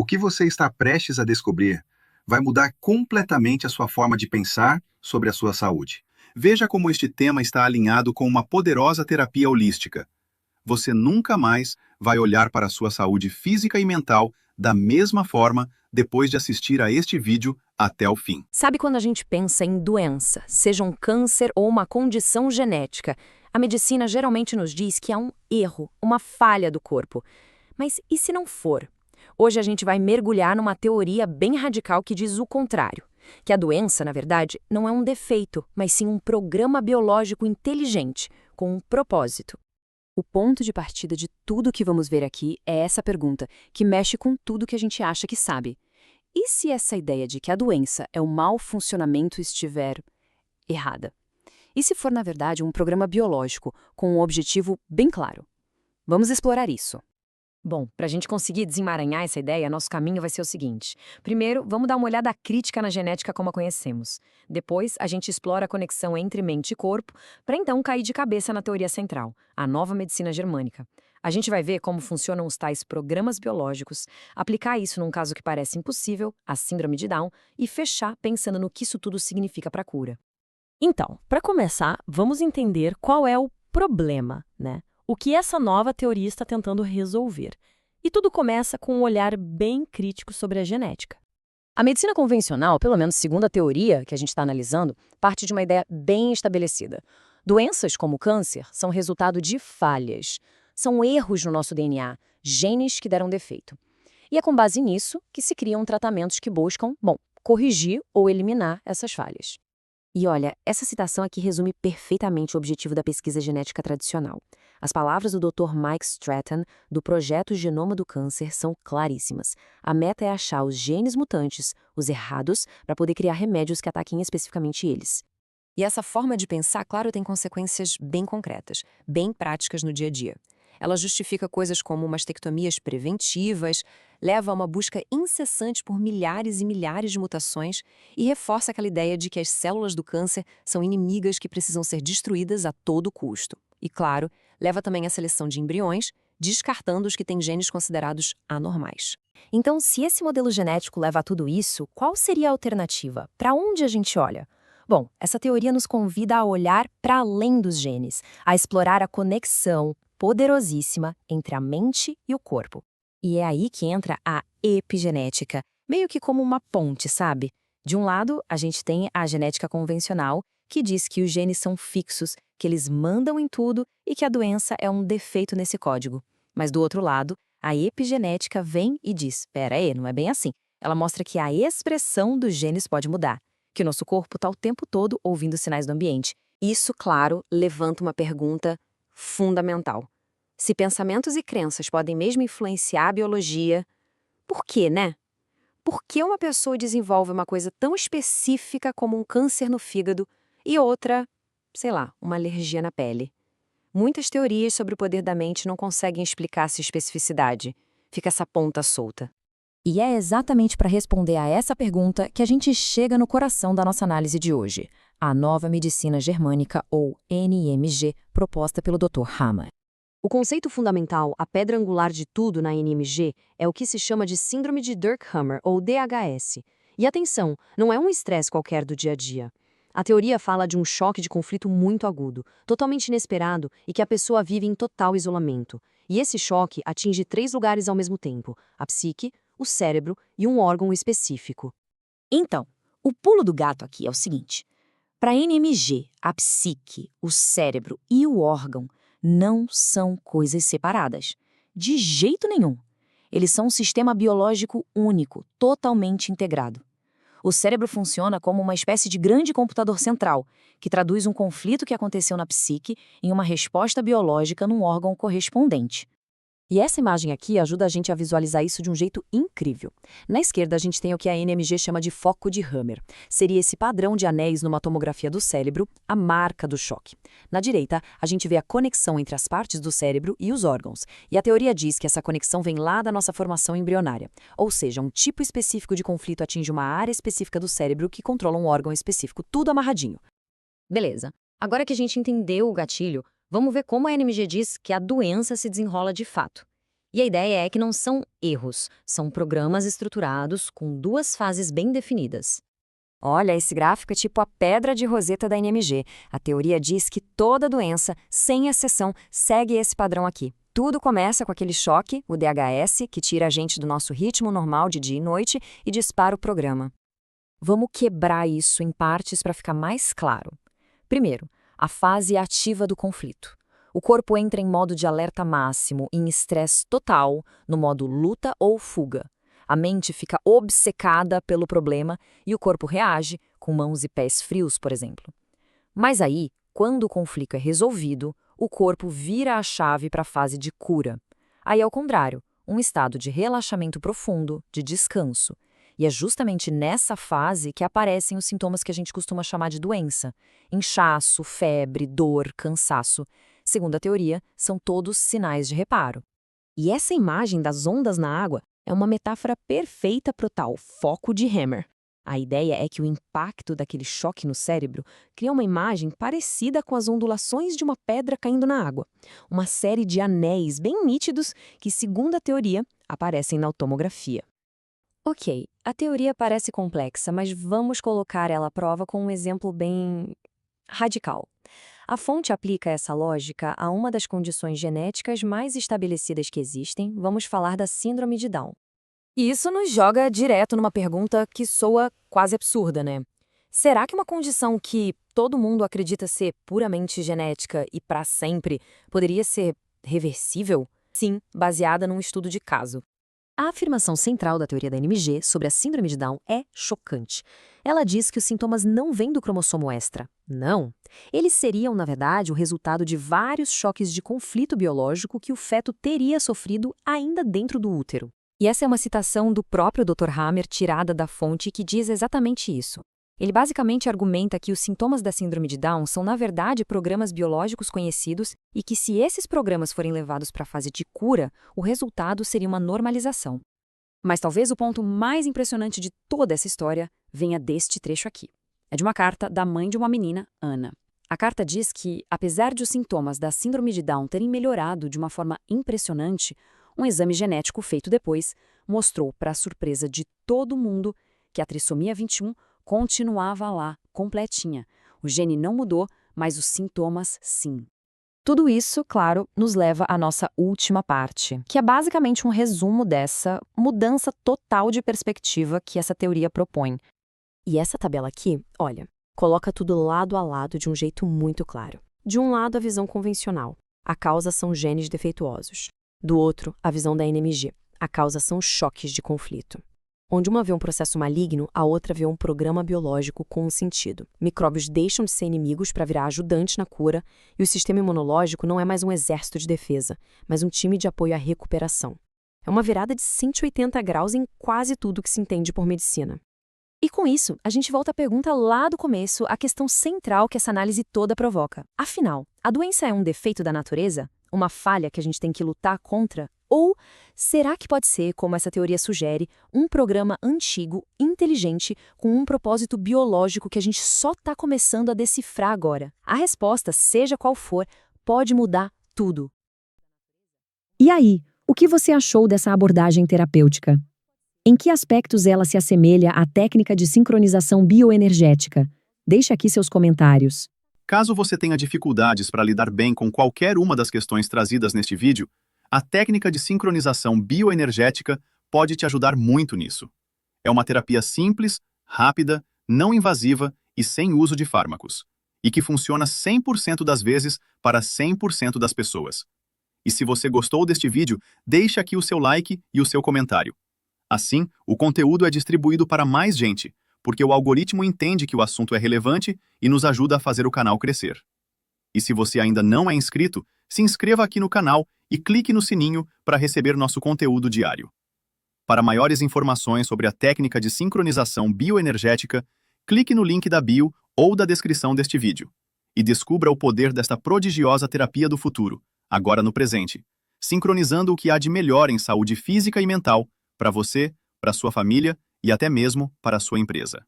O que você está prestes a descobrir vai mudar completamente a sua forma de pensar sobre a sua saúde. Veja como este tema está alinhado com uma poderosa terapia holística. Você nunca mais vai olhar para a sua saúde física e mental da mesma forma depois de assistir a este vídeo até o fim. Sabe quando a gente pensa em doença, seja um câncer ou uma condição genética, a medicina geralmente nos diz que há um erro, uma falha do corpo. Mas e se não for? Hoje a gente vai mergulhar numa teoria bem radical que diz o contrário, que a doença, na verdade, não é um defeito, mas sim um programa biológico inteligente, com um propósito. O ponto de partida de tudo que vamos ver aqui é essa pergunta, que mexe com tudo que a gente acha que sabe. E se essa ideia de que a doença é o mau funcionamento estiver errada? E se for, na verdade, um programa biológico com um objetivo bem claro? Vamos explorar isso. Bom, para a gente conseguir desemaranhar essa ideia, nosso caminho vai ser o seguinte. Primeiro, vamos dar uma olhada crítica na genética como a conhecemos. Depois, a gente explora a conexão entre mente e corpo, para então cair de cabeça na teoria central, a nova medicina germânica. A gente vai ver como funcionam os tais programas biológicos, aplicar isso num caso que parece impossível, a síndrome de Down, e fechar pensando no que isso tudo significa para a cura. Então, para começar, vamos entender qual é o problema, né? O que essa nova teoria está tentando resolver. E tudo começa com um olhar bem crítico sobre a genética. A medicina convencional, pelo menos segundo a teoria que a gente está analisando, parte de uma ideia bem estabelecida. Doenças como o câncer são resultado de falhas. São erros no nosso DNA, genes que deram defeito. E é com base nisso que se criam tratamentos que buscam, corrigir ou eliminar essas falhas. E olha, essa citação aqui resume perfeitamente o objetivo da pesquisa genética tradicional. As palavras do Dr. Mike Stratton, do Projeto Genoma do Câncer, são claríssimas. A meta é achar os genes mutantes, os errados, para poder criar remédios que ataquem especificamente eles. E essa forma de pensar, claro, tem consequências bem concretas, bem práticas no dia a dia. Ela justifica coisas como mastectomias preventivas, leva a uma busca incessante por milhares e milhares de mutações e reforça aquela ideia de que as células do câncer são inimigas que precisam ser destruídas a todo custo. E, claro, leva também à seleção de embriões, descartando os que têm genes considerados anormais. Então, se esse modelo genético leva a tudo isso, qual seria a alternativa? Para onde a gente olha? Bom, essa teoria nos convida a olhar para além dos genes, a explorar a conexão poderosíssima entre a mente e o corpo. E é aí que entra a epigenética, meio que como uma ponte, sabe? De um lado, a gente tem a genética convencional, que diz que os genes são fixos, que eles mandam em tudo e que a doença é um defeito nesse código. Mas do outro lado, a epigenética vem e diz, pera aí, não é bem assim. Ela mostra que a expressão dos genes pode mudar, que o nosso corpo está o tempo todo ouvindo sinais do ambiente. Isso, claro, levanta uma pergunta fundamental. Se pensamentos e crenças podem mesmo influenciar a biologia, por quê, né? Por que uma pessoa desenvolve uma coisa tão específica como um câncer no fígado e outra, sei lá, uma alergia na pele? Muitas teorias sobre o poder da mente não conseguem explicar essa especificidade. Fica essa ponta solta. E é exatamente para responder a essa pergunta que a gente chega no coração da nossa análise de hoje, a nova medicina germânica, ou NMG, proposta pelo Dr. Hammer. O conceito fundamental, a pedra angular de tudo na NMG, é o que se chama de Síndrome de Dirkhammer, ou DHS. E atenção, não é um estresse qualquer do dia a dia. A teoria fala de um choque de conflito muito agudo, totalmente inesperado e que a pessoa vive em total isolamento. E esse choque atinge 3 lugares ao mesmo tempo: a psique, o cérebro e um órgão específico. Então, o pulo do gato aqui é o seguinte: para a NMG, a psique, o cérebro e o órgão não são coisas separadas. De jeito nenhum. Eles são um sistema biológico único, totalmente integrado. O cérebro funciona como uma espécie de grande computador central, que traduz um conflito que aconteceu na psique em uma resposta biológica num órgão correspondente. E essa imagem aqui ajuda a gente a visualizar isso de um jeito incrível. Na esquerda, a gente tem o que a NMG chama de foco de Hammer. Seria esse padrão de anéis numa tomografia do cérebro, a marca do choque. Na direita, a gente vê a conexão entre as partes do cérebro e os órgãos. E a teoria diz que essa conexão vem lá da nossa formação embrionária. Ou seja, um tipo específico de conflito atinge uma área específica do cérebro que controla um órgão específico, tudo amarradinho. Beleza. Agora que a gente entendeu o gatilho, vamos ver como a NMG diz que a doença se desenrola de fato. E a ideia é que não são erros, são programas estruturados com duas fases bem definidas. Olha, esse gráfico é tipo a pedra de Roseta da NMG. A teoria diz que toda doença, sem exceção, segue esse padrão aqui. Tudo começa com aquele choque, o DHS, que tira a gente do nosso ritmo normal de dia e noite e dispara o programa. Vamos quebrar isso em partes para ficar mais claro. Primeiro, a fase ativa do conflito. O corpo entra em modo de alerta máximo, em estresse total, no modo luta ou fuga. A mente fica obcecada pelo problema e o corpo reage, com mãos e pés frios, por exemplo. Mas aí, quando o conflito é resolvido, o corpo vira a chave para a fase de cura. Aí é o contrário, um estado de relaxamento profundo, de descanso. E é justamente nessa fase que aparecem os sintomas que a gente costuma chamar de doença. Inchaço, febre, dor, cansaço. Segundo a teoria, são todos sinais de reparo. E essa imagem das ondas na água é uma metáfora perfeita para o tal foco de Hammer. A ideia é que o impacto daquele choque no cérebro cria uma imagem parecida com as ondulações de uma pedra caindo na água. Uma série de anéis bem nítidos que, segundo a teoria, aparecem na tomografia. Ok, a teoria parece complexa, mas vamos colocar ela à prova com um exemplo bem radical. A fonte aplica essa lógica a uma das condições genéticas mais estabelecidas que existem, vamos falar da síndrome de Down. E isso nos joga direto numa pergunta que soa quase absurda, né? Será que uma condição que todo mundo acredita ser puramente genética e para sempre poderia ser reversível? Sim, baseada num estudo de caso. A afirmação central da teoria da NMG sobre a síndrome de Down é chocante. Ela diz que os sintomas não vêm do cromossomo extra. Não. Eles seriam, na verdade, o resultado de vários choques de conflito biológico que o feto teria sofrido ainda dentro do útero. E essa é uma citação do próprio Dr. Hammer tirada da fonte que diz exatamente isso. Ele basicamente argumenta que os sintomas da síndrome de Down são, na verdade, programas biológicos conhecidos e que, se esses programas forem levados para a fase de cura, o resultado seria uma normalização. Mas talvez o ponto mais impressionante de toda essa história venha deste trecho aqui. É de uma carta da mãe de uma menina, Ana. A carta diz que, apesar de os sintomas da síndrome de Down terem melhorado de uma forma impressionante, um exame genético feito depois mostrou, para a surpresa de todo mundo, que a trissomia 21 continuava lá, completinha. O gene não mudou, mas os sintomas sim. Tudo isso, claro, nos leva à nossa última parte, que é basicamente um resumo dessa mudança total de perspectiva que essa teoria propõe. E essa tabela aqui, olha, coloca tudo lado a lado de um jeito muito claro. De um lado, a visão convencional. A causa são genes defeituosos. Do outro, a visão da NMG. A causa são choques de conflito. Onde uma vê um processo maligno, a outra vê um programa biológico com um sentido. Micróbios deixam de ser inimigos para virar ajudantes na cura, e o sistema imunológico não é mais um exército de defesa, mas um time de apoio à recuperação. É uma virada de 180 graus em quase tudo que se entende por medicina. E com isso, a gente volta à pergunta lá do começo, a questão central que essa análise toda provoca. Afinal, a doença é um defeito da natureza? Uma falha que a gente tem que lutar contra? Ou será que pode ser, como essa teoria sugere, um programa antigo, inteligente, com um propósito biológico que a gente só está começando a decifrar agora? A resposta, seja qual for, pode mudar tudo. E aí, o que você achou dessa abordagem terapêutica? Em que aspectos ela se assemelha à técnica de sincronização bioenergética? Deixe aqui seus comentários. Caso você tenha dificuldades para lidar bem com qualquer uma das questões trazidas neste vídeo, a técnica de sincronização bioenergética pode te ajudar muito nisso. É uma terapia simples, rápida, não invasiva e sem uso de fármacos, e que funciona 100% das vezes para 100% das pessoas. E se você gostou deste vídeo, deixe aqui o seu like e o seu comentário. Assim, o conteúdo é distribuído para mais gente, porque o algoritmo entende que o assunto é relevante e nos ajuda a fazer o canal crescer. E se você ainda não é inscrito, se inscreva aqui no canal e clique no sininho para receber nosso conteúdo diário. Para maiores informações sobre a técnica de sincronização bioenergética, clique no link da bio ou da descrição deste vídeo e descubra o poder desta prodigiosa terapia do futuro, agora no presente, sincronizando o que há de melhor em saúde física e mental para você, para sua família e até mesmo para a sua empresa.